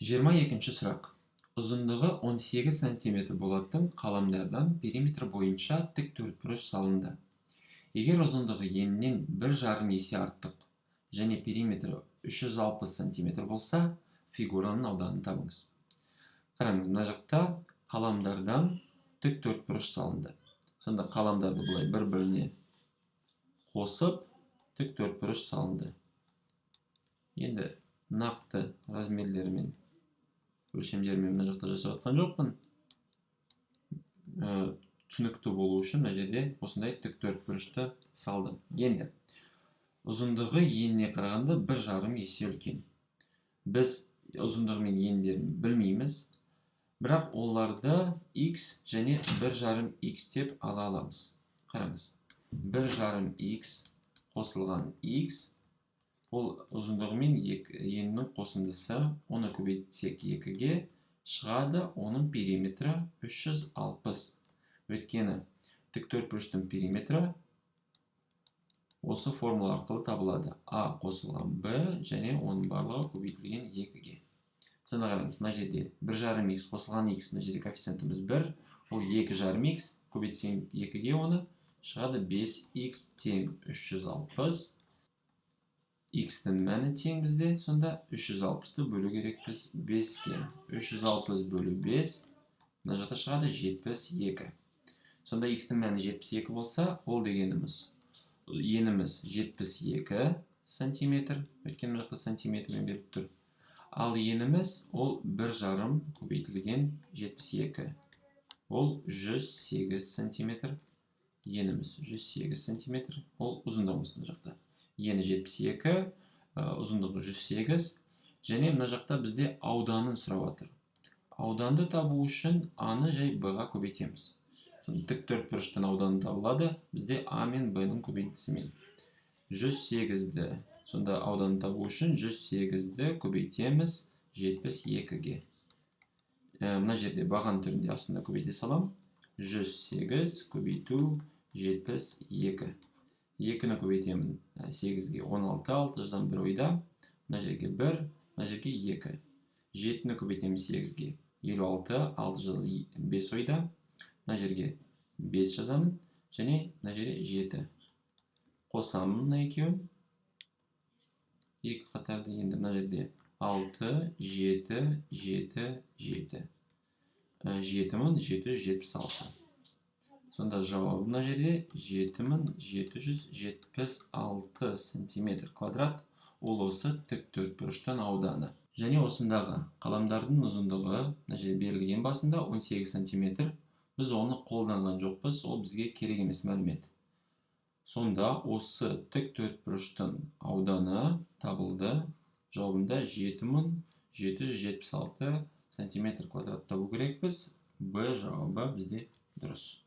22-ші сұрақ. Ұзындығы 18 см болатын қаламдардан периметр бойынша тік төртбұрыш салынды. Егер ұзындығы еннен 1,5 есе артық және периметрі 360 см болса, фигураның ауданын табыңыз. Қараңыз, мына жақта қаламдардан тік төртбұрыш салынды. Сонда қаламдарды бұлай бір-біріне қосып, тік төртбұрыш салынды. Енді нақты размерлерімен, өлшемдерімен мына жақта жасап жатқан жоқпын. Түсінікті болу үшін мына жерде осындай тік төртбұрышты салдым. Енді ұзындығы еніне қарағанда 1,5 есе үлкен. Біз ұзындығы мен ендерін білмейміз, бірақ оларды x және 1,5x деп ала аламыз. Қараңыз, 1,5x қосылған x, ол ұзындығы мен енінің қосындысы, оны көбейтсек 2-ге шығады, оның периметрі 360. Өйткені тік төртбұрыштың периметрі осы формула арқылы табылады. А қосылған b және оның барлығы көбейтілген 2-ге. Сонда қараңыз, мына жерде 1,5x қосылған x, мына жерде коэффициентіміз 1, ол 2,5x, көбейтсең 2-ге оны шығады 5x тең 360. X-тің мәні тең бізде, сонда 360-ты бөлу керекпіз 5-ге. 360 бөлу 5, мына жақта шығады 72. Сонда X-тің мәні 72 болса, ол дегеніміз, еніміз 72 сантиметр, өйткені мына жақта сантиметрмен беріп тұр. Ал еніміз ол 1,5 көбейтілген 72. Ол 108 сантиметр. Еніміз 108 сантиметр. Ол ұзындығымыз мына жақта. Ені 72, ұзындығы 108. Және мына жақта бізде ауданын сұрап жатыр. Ауданды табу үшін А-ны жай Б-ға көбейтеміз. Тік төртбұрыштың ауданы табылады, бізде А мен Б-ның көбейтісімен. 108-ді, сонда ауданын табу үшін 108-ді көбейтеміз 72-ге. Мына жерде баған түрінде астында көбейте салам. 108 көбейту 72. 2-ні көбейтемін 8-ге 16, 6 жазам 1 ойда. Мына жерге 1, мына жерге 2. 7-ні көбейтемін 8-ге 56, 6 жазам 5 ойда. Мына жерге 5 жазамын, және мына жерге 7. Қосамын мына екеуін. 2 қатарды, енді мына жерде 6, 7, 7, 7. 7776. Сонда жауабы мына жерде 7776 сантиметр квадрат. Ол осы тік төртбұрыштың ауданы. Және осындағы қаламдардың ұзындығы, мына жерде берілген басында 18 сантиметр. Біз оны қолданған жоқпыз, ол бізге керек емес мәлімет. Сонда осы тік төртбұрыштың ауданы табылды. Жауабында 7776 сантиметр квадрат табу керекпіз. Б жауабы бізде дұрыс.